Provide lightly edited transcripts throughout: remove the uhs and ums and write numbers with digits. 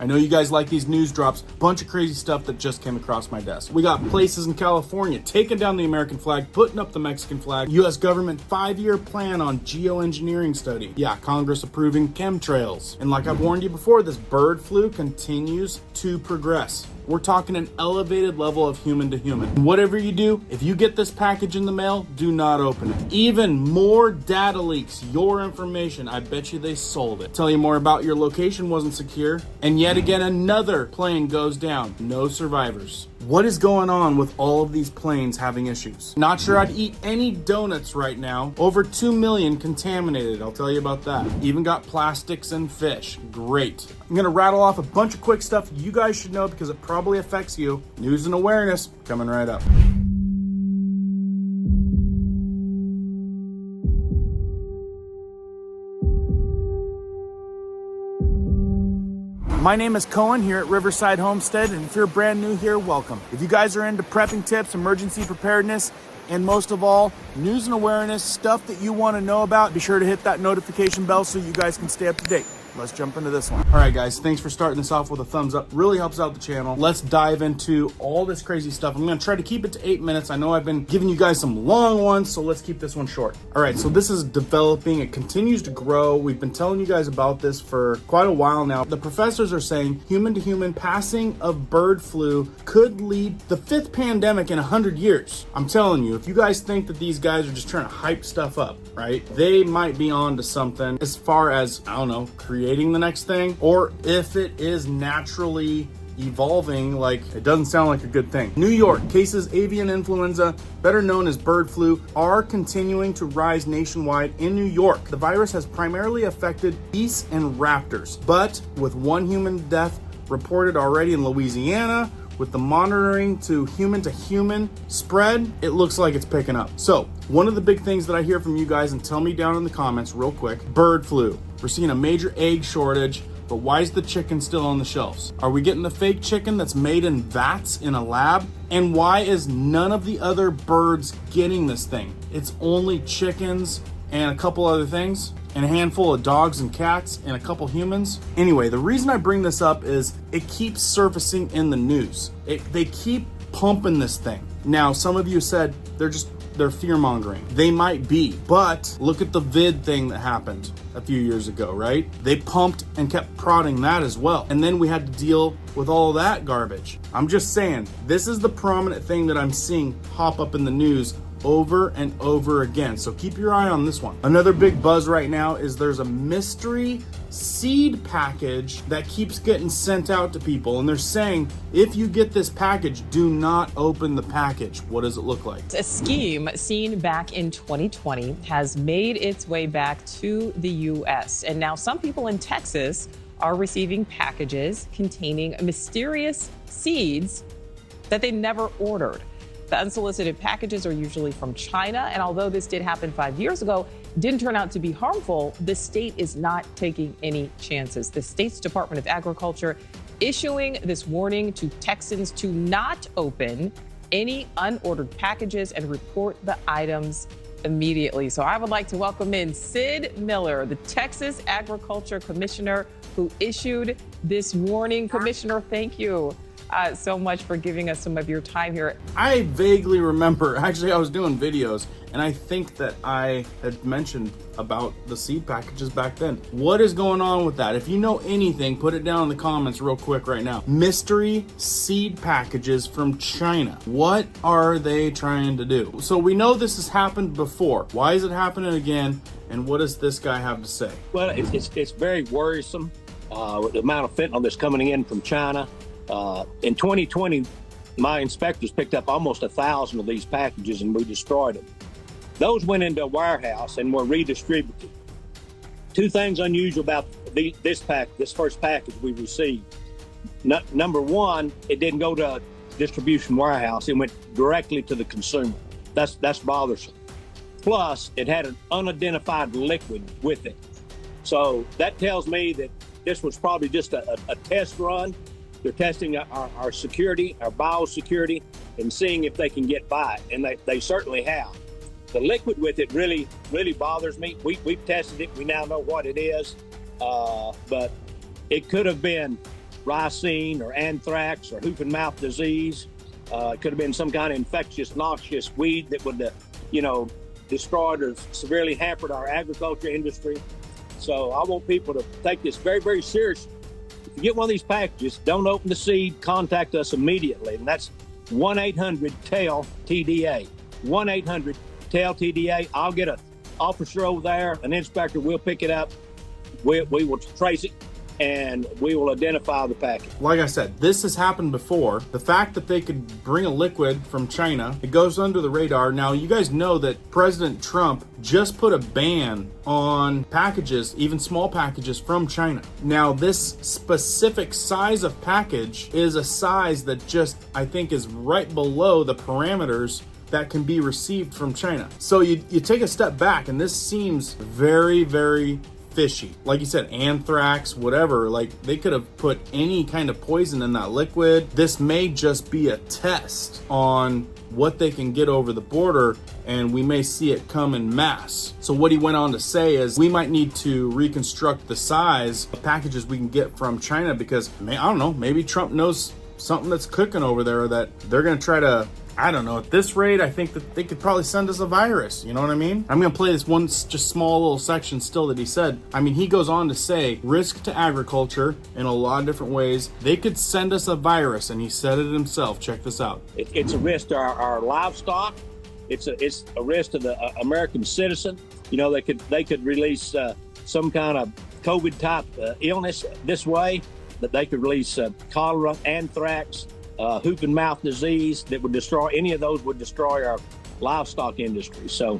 I know you guys like these news drops. Bunch of crazy stuff that just came across my desk. We got places in California taking down the American flag, putting up the Mexican flag. U.S. government 5-year plan on geoengineering study. Yeah, Congress approving chemtrails. And like I've warned you before, this bird flu continues to progress. We're talking an elevated level of human to human. Whatever you do, if you get this package in the mail, do not open it. Even more data leaks, your information. I bet you they sold it. Tell you more about your location wasn't secure. And yet again, another plane goes down. No survivors. What is going on with all of these planes having issues? Not sure I'd eat any donuts right now. Over 2 million contaminated, I'll tell you about that. Even got plastics and fish. Great. I'm gonna rattle off a bunch of quick stuff you guys should know because it probably affects you. News and awareness coming right up. My name is Cohen here at Riverside Homestead, and if you're brand new here, welcome. If you guys are into prepping tips, emergency preparedness, and most of all, news and awareness, stuff that you want to know about, be sure to hit that notification bell so you guys can stay up to date. Let's jump into this one. All right, guys, thanks for starting this off with a thumbs up. Really helps out the channel. Let's dive into all this crazy stuff. I'm gonna try to keep it to 8 minutes. I know I've been giving you guys some long ones, so let's keep this one short. All right, so this is developing. It continues to grow. We've been telling you guys about this for quite a while now. The professors are saying human to human passing of bird flu could lead the 5th pandemic in 100 years. I'm telling you, if you guys think that these guys are just trying to hype stuff up, right? They might be on to something as far as, I don't know, creating the next thing, or if it is naturally evolving. Like, it doesn't sound like a good thing. New York, cases avian influenza, better known as bird flu, are continuing to rise nationwide in New York. The virus has primarily affected geese and raptors, but with 1 human death reported already in Louisiana, with the monitoring to human spread, it looks like it's picking up. So one of the big things that I hear from you guys, and tell me down in the comments real quick, bird flu. We're seeing a major egg shortage, but why is the chicken still on the shelves? Are we getting the fake chicken that's made in vats in a lab? And why is none of the other birds getting this thing? It's only chickens and a couple other things, and a handful of dogs and cats and a couple humans. Anyway, the reason I bring this up is it keeps surfacing in the news. They keep pumping this thing. Now, some of you said they're fear-mongering. They might be, but look at the vid thing that happened a few years ago, right? They pumped and kept prodding that as well. And then we had to deal with all that garbage. I'm just saying, this is the prominent thing that I'm seeing pop up in the news over and over again. So keep your eye on this one. Another big buzz right now is there's a mystery seed package that keeps getting sent out to people. And they're saying, if you get this package, do not open the package. What does it look like? A scheme seen back in 2020 has made its way back to the U.S. And now some people in Texas are receiving packages containing mysterious seeds that they never ordered. The unsolicited packages are usually from China, and although this did happen 5 years ago, it didn't turn out to be harmful, the state is not taking any chances. The state's Department of Agriculture issuing this warning to Texans to not open any unordered packages and report the items immediately. So I would like to welcome in Sid Miller, the Texas Agriculture Commissioner, who issued this warning. Commissioner, thank you so much for giving us some of your time here. I vaguely remember, actually I was doing videos, and I think that I had mentioned about the seed packages back then. What is going on with that? If you know anything, put it down in the comments real quick right now. Mystery seed packages from China. What are they trying to do? So we know this has happened before. Why is it happening again? And what does this guy have to say? Well, it's very worrisome, with the amount of fentanyl that's coming in from China. In 2020, my inspectors picked up almost 1,000 of these packages and we destroyed them. Those went into a warehouse and were redistributed. 2 things unusual about this first package we received. Number one, it didn't go to a distribution warehouse. It went directly to the consumer. That's bothersome. Plus, it had an unidentified liquid with it. So that tells me that this was probably just a test run. They're testing our security, our biosecurity, and seeing if they can get by it. And they certainly have. The liquid with it really bothers me. We've tested it. We now know what it is. But it could have been ricin or anthrax or hoof and mouth disease. It could have been some kind of infectious, noxious weed that would, destroyed or severely hampered our agriculture industry. So I want people to take this very, very seriously. If you get one of these packages, don't open the seed, contact us immediately. And that's 1-800-TEL-TDA. 1-800-TEL-TDA. I'll get an officer over there, an inspector, we'll pick it up. We will trace it, and we will identify the package. Like I said, this has happened before. The fact that they could bring a liquid from China, it goes under the radar. Now, you guys know that President Trump just put a ban on packages, even small packages from China. Now, this specific size of package is a size that just, I think, is right below the parameters that can be received from China. So you take a step back, and this seems very, very fishy. Like you said, anthrax, whatever, like they could have put any kind of poison in that liquid. This may just be a test on what they can get over the border, and we may see it come in mass. So what he went on to say is we might need to reconstruct the size of packages we can get from China, because I don't know, maybe Trump knows something that's cooking over there that they're going to try to, I don't know, at this rate, I think that they could probably send us a virus. You know what I mean? I'm going to play this one just small little section still that he said. I mean, he goes on to say, risk to agriculture in a lot of different ways. They could send us a virus, and he said it himself. Check this out. It's a risk to our livestock. It's a risk to the American citizen. You know, they could release some kind of COVID type illness this way, that they could release cholera, anthrax, hoof and mouth disease that would destroy, any of those would destroy our livestock industry. So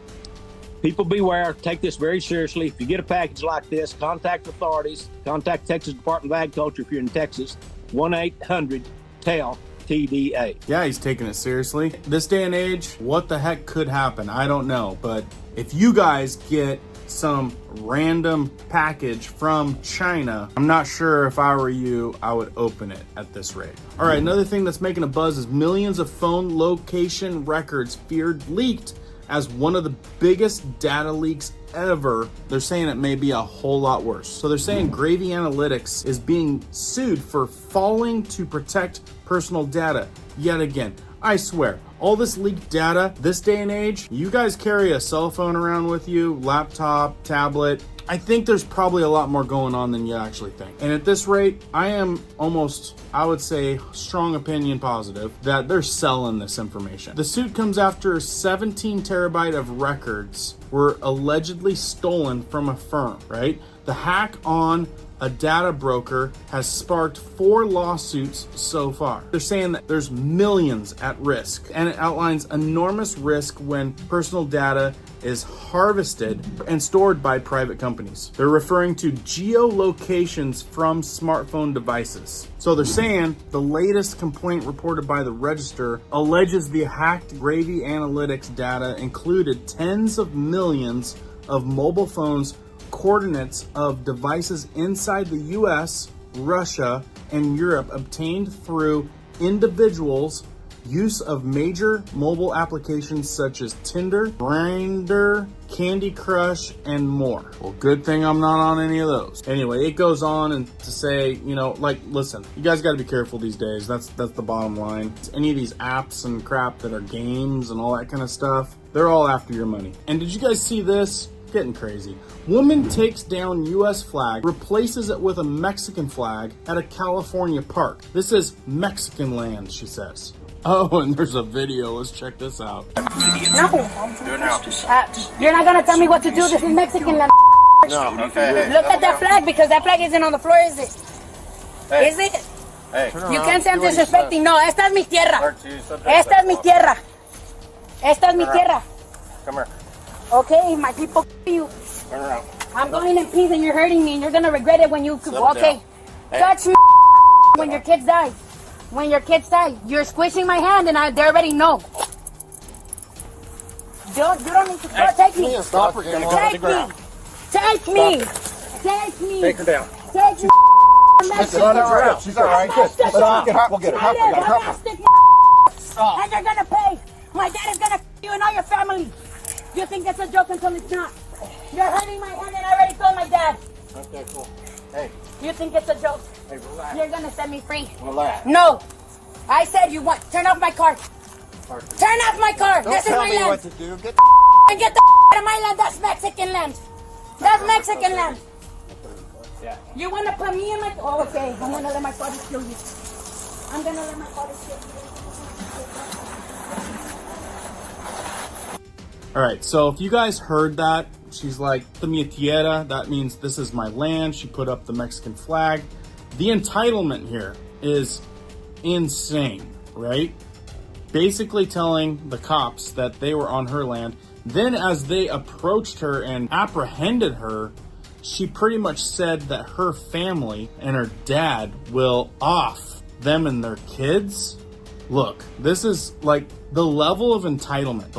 people beware, take this very seriously. If you get a package like this, contact authorities, contact Texas Department of Agriculture if you're in Texas, 1-800-TEL-TDA. Yeah, he's taking it seriously. This day and age, what the heck could happen? I don't know. But if you guys get some random package from China, I'm not sure if I were you, I would open it at this rate. All right, another thing that's making a buzz is millions of phone location records feared leaked as one of the biggest data leaks ever. They're saying it may be a whole lot worse. So they're saying Gravy Analytics is being sued for failing to protect personal data yet again. I swear, all this leaked data, this day and age, you guys carry a cell phone around with you, laptop, tablet. I think there's probably a lot more going on than you actually think. And at this rate, I am almost, I would say, strong opinion positive that they're selling this information. The suit comes after 17 terabyte of records were allegedly stolen from a firm, right? The hack on a data broker has sparked 4 lawsuits so far. They're saying that there's millions at risk, and it outlines enormous risk when personal data is harvested and stored by private companies. They're referring to geolocations from smartphone devices. So they're saying the latest complaint reported by the Register alleges the hacked Gravy Analytics data included tens of millions of mobile phones, coordinates of devices inside the US, Russia, and Europe obtained through individuals' use of major mobile applications such as Tinder, Grindr, Candy Crush, and more. Well, good thing I'm not on any of those. Anyway, it goes on and to say, you know, like, listen, you guys got to be careful these days. That's the bottom line. Any of these apps and crap that are games and all that kind of stuff, they're all after your money. And did you guys see this? Getting crazy. Woman takes down U.S. flag, replaces it with a Mexican flag at a California park. This is Mexican land, she says. Oh, and there's a video. Let's check this out. No. Do it now. You're not gonna tell me what to do. This is Mexican land. No, okay. Look at that flag, because that flag isn't on the floor, is it? Hey. Is it? Hey. You can't say I'm disrespecting. No, esta es mi tierra. Esta es mi tierra. Esta es mi tierra. Come here. Okay, my people, you. Turn around. I'm going in peace and you're hurting me and you're gonna regret it when you, okay. Hey. Touch me when your kids die. When your kids die. You're squishing my hand and they already know. You don't need to take me. Stop her. Take me. Take me. Take me. Take her down. Take me. Listen, let her out. She's all right. Good. We'll get her. Help her. And they're gonna pay. My dad is gonna you and all your family. You think that's a joke until it's not. You're hurting my hand and I already told my dad. Okay, cool. Hey. You think it's a joke? Hey, relax. You're gonna set me free. Relax. No. I said you want. Turn off my car. Turn off my car. Don't This is tell my me land. what to do. Get Get the out of my land. That's Mexican land. That's Mexican land. Yeah. You wanna put me in my? Oh, okay. I'm gonna let my father kill you. I'm gonna let my father kill you. All right, so if you guys heard that, she's like, mi tierra, that means this is my land. She put up the Mexican flag. The entitlement here is insane, right? Basically telling the cops that they were on her land. Then as they approached her and apprehended her, she pretty much said that her family and her dad will off them and their kids. Look, this is like the level of entitlement,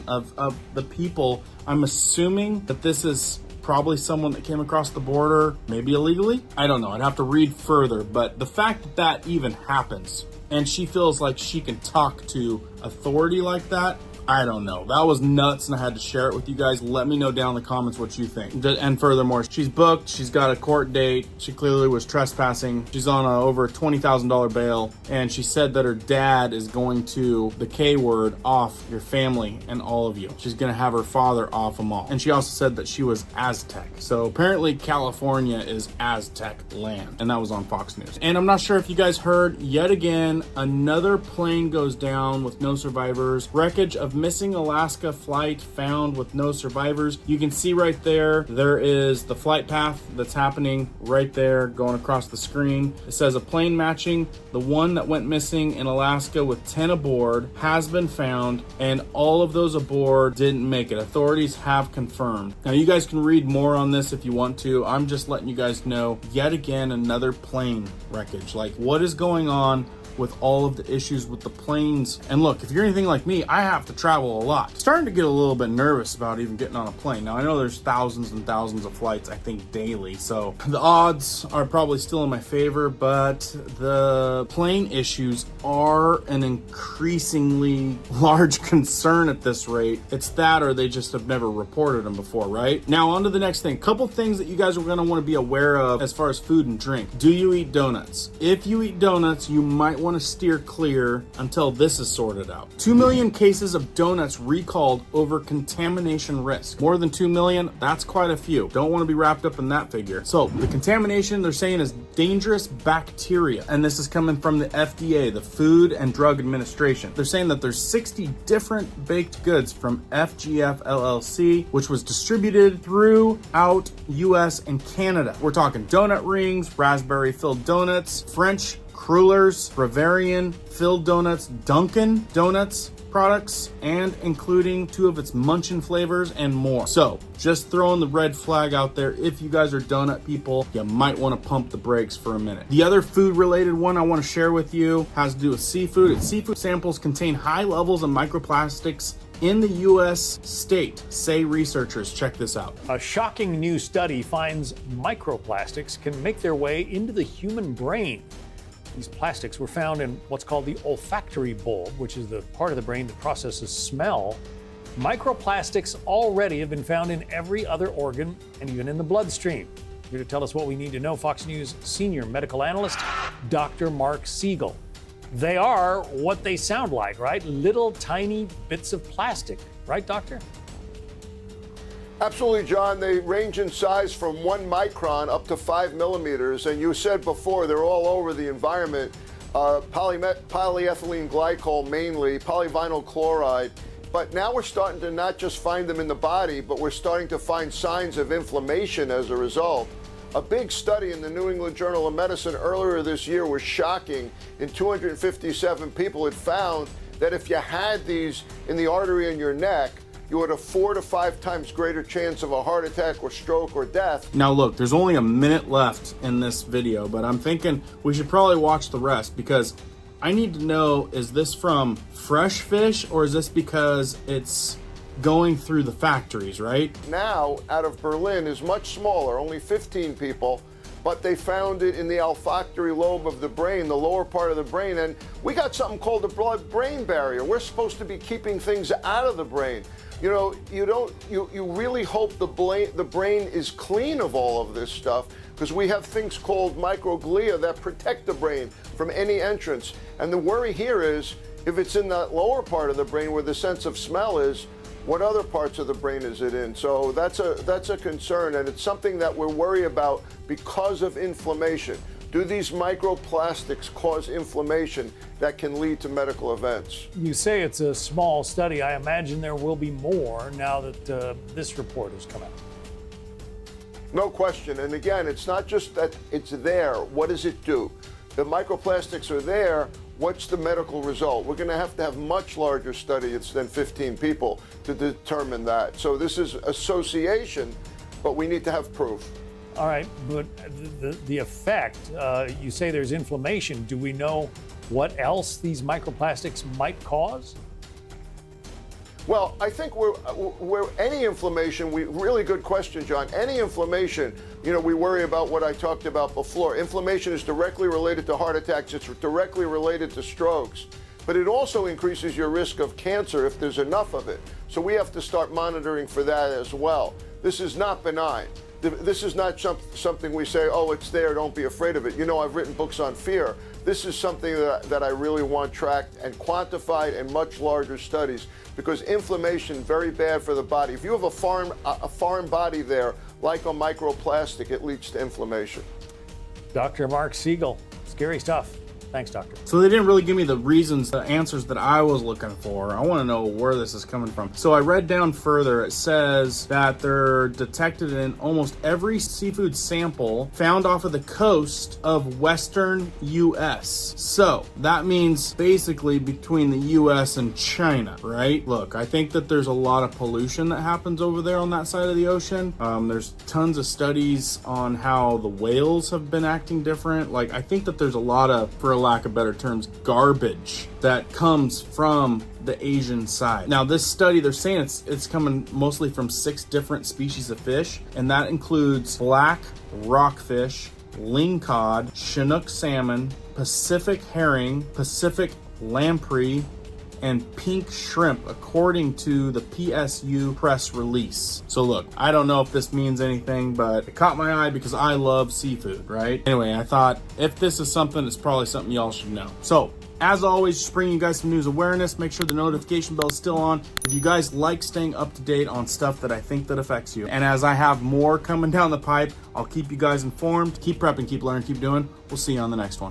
of the people. I'm assuming that this is probably someone that came across the border, maybe illegally. I don't know. I'd have to read further. But the fact that that even happens and she feels like she can talk to authority like that, I don't know. That was nuts, and I had to share it with you guys. Let me know down in the comments what you think. And furthermore, she's booked. She's got a court date. She clearly was trespassing. She's on over $20,000 bail, and she said that her dad is going to, the K word, off your family and all of you. She's going to have her father off them all. And she also said that she was Aztec. So apparently California is Aztec land, and that was on Fox News. And I'm not sure if you guys heard, yet again, another plane goes down with no survivors. Wreckage of missing Alaska flight found with no survivors. You can see right there is the flight path that's happening right there going across the screen. It says a plane matching the one that went missing in Alaska with 10 aboard has been found, and all of those aboard didn't make it. Authorities have confirmed. Now you guys can read more on this if you want to. I'm just letting you guys know, yet again, another plane wreckage. Like, what is going on with all of the issues with the planes? And look, if you're anything like me, I have to travel a lot. Starting to get a little bit nervous about even getting on a plane. Now I know there's thousands and thousands of flights, I think daily, so the odds are probably still in my favor, but the plane issues are an increasingly large concern at this rate. It's that, or they just have never reported them before, right? Now on to the next thing. Couple things that you guys are going to want to be aware of as far as food and drink. Do you eat donuts? If you eat donuts, you might want to steer clear until this is sorted out. 2 million cases of donuts recalled over contamination risk. More than 2 million, that's quite a few. Don't want to be wrapped up in that figure. So the contamination they're saying is dangerous bacteria, and this is coming from the FDA, the Food and Drug Administration. They're saying that there's 60 different baked goods from FGF LLC, which was distributed throughout US and Canada. We're talking donut rings, raspberry filled donuts, French crullers, Bavarian filled donuts, Dunkin' Donuts products, and including 2 of its Munchin flavors and more. So just throwing the red flag out there. If you guys are donut people, you might want to pump the brakes for a minute. The other food related one I want to share with you has to do with seafood. Its seafood samples contain high levels of microplastics in the U.S. state, say researchers. Check this out. A shocking new study finds microplastics can make their way into the human brain. These plastics were found in what's called the olfactory bulb, which is the part of the brain that processes smell. Microplastics already have been found in every other organ and even in the bloodstream. Here to tell us what we need to know, Fox News senior medical analyst, Dr. Mark Siegel. They are what they sound like, right? Little tiny bits of plastic, right, doctor? Absolutely, John. They range in size from 1 micron up to 5 millimeters. And you said before, they're all over the environment. Polyethylene glycol mainly, polyvinyl chloride. But now we're starting to not just find them in the body, but we're starting to find signs of inflammation as a result. A big study in the New England Journal of Medicine earlier this year was shocking. In 257 people, it found that if you had these in the artery in your neck, you had a 4 to 5 times greater chance of a heart attack or stroke or death. Now look, there's only a minute left in this video, but I'm thinking we should probably watch the rest, because I need to know, is this from fresh fish or is this because it's going through the factories, right? Now, out of Berlin is much smaller, only 15 people, but they found it in the olfactory lobe of the brain, the lower part of the brain, and we got something called the blood-brain barrier. We're supposed to be keeping things out of the brain. You know, you really hope the brain is clean of all of this stuff, because we have things called microglia that protect the brain from any entrance. And the worry here is, if it's in that lower part of the brain where the sense of smell is, what other parts of the brain is it in? So that's a concern, and it's something that we're worried about because of inflammation. Do these microplastics cause inflammation that can lead to medical events? You say it's a small study. I imagine there will be more now that this report has come out. No question. And again, it's not just that it's there. What does it do? The microplastics are there. What's the medical result? We're going to have much larger studies than 15 people to determine that. So this is association, but we need to have proof. All right, but the effect, you say there's inflammation. Do we know what else these microplastics might cause? Well, I think we're any inflammation, really good question, John. Any inflammation, we worry about what I talked about before. Inflammation is directly related to heart attacks. It's directly related to strokes. But it also increases your risk of cancer if there's enough of it. So we have to start monitoring for that as well. This is not benign. This is not something we say, oh, it's there, don't be afraid of it. I've written books on fear. This is something that I really want tracked and quantified in much larger studies, because inflammation, very bad for the body. If you have a foreign body there, like a microplastic, it leads to inflammation. Dr. Mark Siegel, scary stuff. Thanks, doctor. So they didn't really give me the reasons, the answers that I was looking for. I want to know where this is coming from. So I read down further. It says that they're detected in almost every seafood sample found off of the coast of Western U.S. So that means basically between the U.S. and China, right? Look, I think that there's a lot of pollution that happens over there on that side of the ocean. There's tons of studies on how the whales have been acting different. Like, I think that there's a lot of, for lack of better terms, garbage that comes from the Asian side. Now, this study, they're saying it's coming mostly from 6 different species of fish, and that includes black rockfish, lingcod, Chinook salmon, Pacific herring, Pacific lamprey, and pink shrimp, according to the PSU press release. So look, I don't know if this means anything, but it caught my eye because I love seafood, right? Anyway, I thought if this is something, it's probably something y'all should know. So, as always, just bringing you guys some news awareness. Make sure the notification bell is still on if you guys like staying up to date on stuff that I think that affects you. And as I have more coming down the pipe, I'll keep you guys informed. Keep prepping, keep learning, keep doing. We'll see you on the next one.